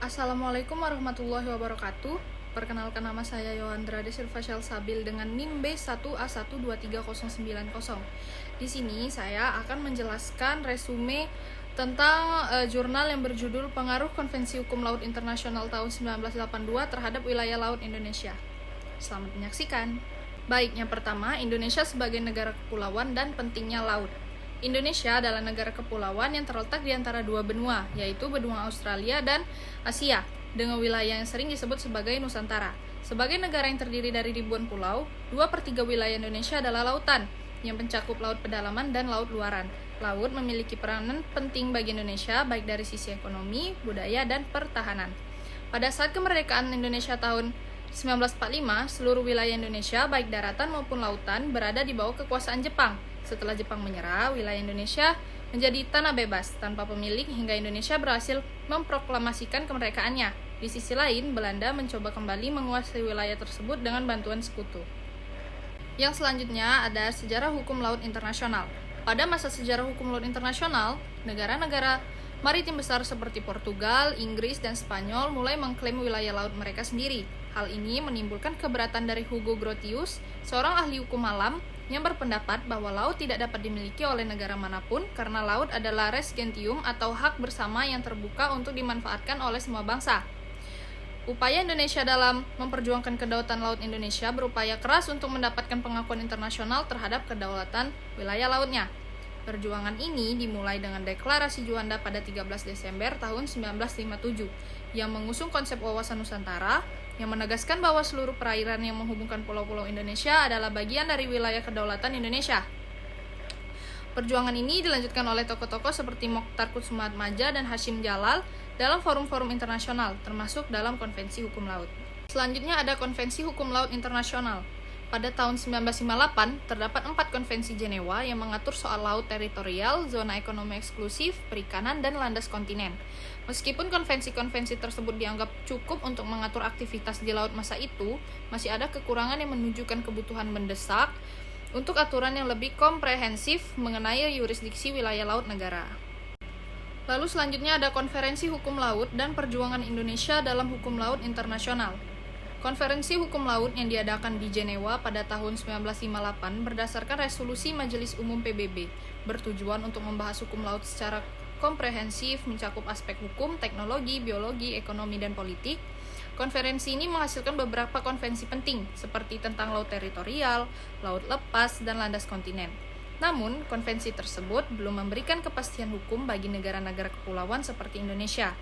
Assalamualaikum warahmatullahi wabarakatuh. Perkenalkan, nama saya Yohandra Desilva Sabil dengan NIM B1A123090. Di sini saya akan menjelaskan resume tentang jurnal yang berjudul Pengaruh Konvensi Hukum Laut Internasional tahun 1982 terhadap wilayah laut Indonesia. Selamat menyaksikan. Baik, yang pertama, Indonesia sebagai negara kepulauan dan pentingnya laut. Indonesia adalah negara kepulauan yang terletak di antara dua benua, yaitu benua Australia dan Asia, dengan wilayah yang sering disebut sebagai Nusantara. Sebagai negara yang terdiri dari ribuan pulau, 2/3 wilayah Indonesia adalah lautan, yang mencakup laut pedalaman dan laut luaran. Laut memiliki peranan penting bagi Indonesia, baik dari sisi ekonomi, budaya, dan pertahanan. Pada saat kemerdekaan Indonesia tahun 1945, seluruh wilayah Indonesia, baik daratan maupun lautan, berada di bawah kekuasaan Jepang. Setelah Jepang menyerah, wilayah Indonesia menjadi tanah bebas, tanpa pemilik, hingga Indonesia berhasil memproklamasikan kemerdekaannya. Di sisi lain, Belanda mencoba kembali menguasai wilayah tersebut dengan bantuan sekutu. Yang selanjutnya ada sejarah hukum laut internasional. Pada masa sejarah hukum laut internasional, negara-negara maritim besar seperti Portugal, Inggris, dan Spanyol mulai mengklaim wilayah laut mereka sendiri. Hal ini menimbulkan keberatan dari Hugo Grotius, seorang ahli hukum alam yang berpendapat bahwa laut tidak dapat dimiliki oleh negara manapun karena laut adalah res gentium atau hak bersama yang terbuka untuk dimanfaatkan oleh semua bangsa. Upaya Indonesia dalam memperjuangkan kedaulatan laut Indonesia berupaya keras untuk mendapatkan pengakuan internasional terhadap kedaulatan wilayah lautnya. Perjuangan ini dimulai dengan Deklarasi Juanda pada 13 Desember tahun 1957 yang mengusung konsep wawasan Nusantara yang menegaskan bahwa seluruh perairan yang menghubungkan pulau-pulau Indonesia adalah bagian dari wilayah kedaulatan Indonesia. Perjuangan ini dilanjutkan oleh tokoh-tokoh seperti Mokhtar Kussumaatmadja dan Hasyim Jalal dalam forum-forum internasional, termasuk dalam Konvensi Hukum Laut. Selanjutnya ada Konvensi Hukum Laut Internasional. Pada tahun 1958, terdapat 4 konvensi Jenewa yang mengatur soal laut teritorial, zona ekonomi eksklusif, perikanan, dan landas kontinen. Meskipun konvensi-konvensi tersebut dianggap cukup untuk mengatur aktivitas di laut masa itu, masih ada kekurangan yang menunjukkan kebutuhan mendesak untuk aturan yang lebih komprehensif mengenai yurisdiksi wilayah laut negara. Lalu selanjutnya ada Konferensi Hukum Laut dan Perjuangan Indonesia dalam Hukum Laut Internasional. Konferensi Hukum Laut yang diadakan di Jenewa pada tahun 1958 berdasarkan resolusi Majelis Umum PBB, bertujuan untuk membahas hukum laut secara komprehensif, mencakup aspek hukum, teknologi, biologi, ekonomi, dan politik. Konferensi ini menghasilkan beberapa konvensi penting, seperti tentang laut teritorial, laut lepas, dan landas kontinen. Namun, konvensi tersebut belum memberikan kepastian hukum bagi negara-negara kepulauan seperti Indonesia.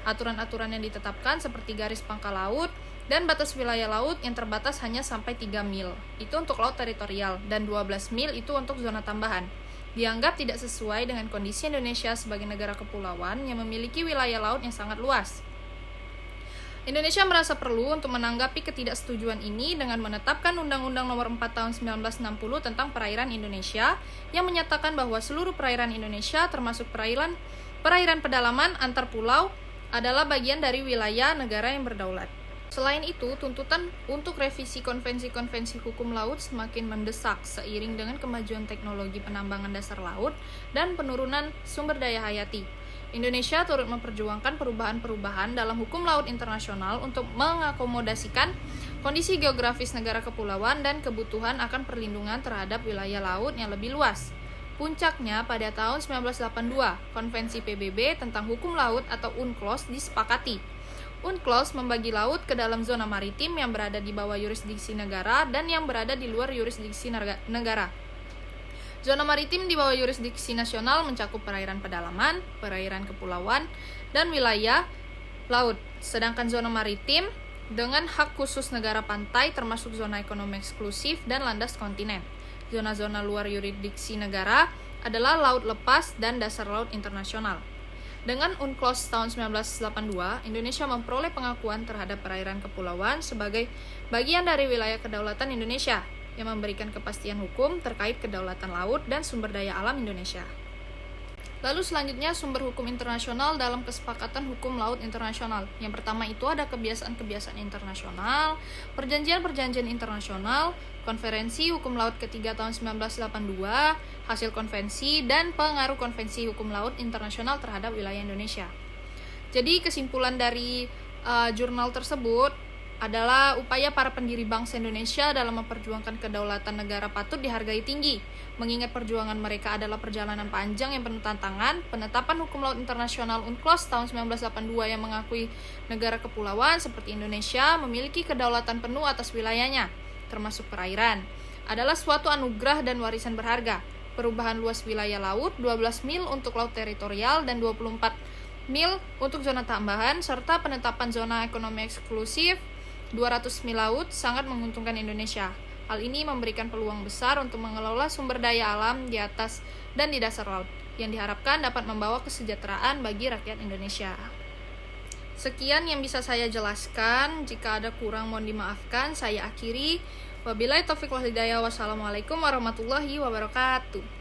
Aturan-aturan yang ditetapkan seperti garis pangkal laut dan batas wilayah laut yang terbatas hanya sampai 3 mil. Itu untuk laut teritorial, dan 12 mil itu untuk zona tambahan. Dianggap tidak sesuai dengan kondisi Indonesia sebagai negara kepulauan yang memiliki wilayah laut yang sangat luas. Indonesia merasa perlu untuk menanggapi ketidaksetujuan ini dengan menetapkan Undang-Undang Nomor 4 Tahun 1960 tentang Perairan Indonesia yang menyatakan bahwa seluruh perairan Indonesia termasuk perairan pedalaman antar pulau adalah bagian dari wilayah negara yang berdaulat. Selain itu, tuntutan untuk revisi konvensi-konvensi hukum laut semakin mendesak seiring dengan kemajuan teknologi penambangan dasar laut dan penurunan sumber daya hayati. Indonesia turut memperjuangkan perubahan-perubahan dalam hukum laut internasional untuk mengakomodasikan kondisi geografis negara kepulauan dan kebutuhan akan perlindungan terhadap wilayah laut yang lebih luas. Puncaknya pada tahun 1982, Konvensi PBB tentang Hukum Laut atau UNCLOS disepakati. UNCLOS membagi laut ke dalam zona maritim yang berada di bawah yurisdiksi negara dan yang berada di luar yurisdiksi negara. Zona maritim di bawah yurisdiksi nasional mencakup perairan pedalaman, perairan kepulauan, dan wilayah laut. Sedangkan zona maritim dengan hak khusus negara pantai termasuk zona ekonomi eksklusif dan landas kontinen. Zona-zona luar yurisdiksi negara adalah laut lepas dan dasar laut internasional. Dengan UNCLOS tahun 1982, Indonesia memperoleh pengakuan terhadap perairan kepulauan sebagai bagian dari wilayah kedaulatan Indonesia yang memberikan kepastian hukum terkait kedaulatan laut dan sumber daya alam Indonesia. Lalu selanjutnya sumber hukum internasional dalam kesepakatan hukum laut internasional. Yang pertama itu ada kebiasaan-kebiasaan internasional, perjanjian-perjanjian internasional, konferensi hukum laut ketiga tahun 1982, hasil konvensi, dan pengaruh konvensi hukum laut internasional terhadap wilayah Indonesia. Jadi kesimpulan dari jurnal tersebut adalah upaya para pendiri bangsa Indonesia dalam memperjuangkan kedaulatan negara patut dihargai tinggi, mengingat perjuangan mereka adalah perjalanan panjang yang penuh tantangan. Penetapan Hukum Laut Internasional UNCLOS tahun 1982 yang mengakui negara kepulauan seperti Indonesia memiliki kedaulatan penuh atas wilayahnya, termasuk perairan, adalah suatu anugerah dan warisan berharga. Perubahan luas wilayah laut 12 mil untuk laut teritorial dan 24 mil untuk zona tambahan, serta penetapan zona ekonomi eksklusif 200 mil laut sangat menguntungkan Indonesia. Hal ini memberikan peluang besar untuk mengelola sumber daya alam di atas dan di dasar laut, yang diharapkan dapat membawa kesejahteraan bagi rakyat Indonesia. Sekian yang bisa saya jelaskan. Jika ada kurang mohon dimaafkan. Saya akhiri. Wabillahi taufiq wal hidayah. Wassalamualaikum warahmatullahi wabarakatuh.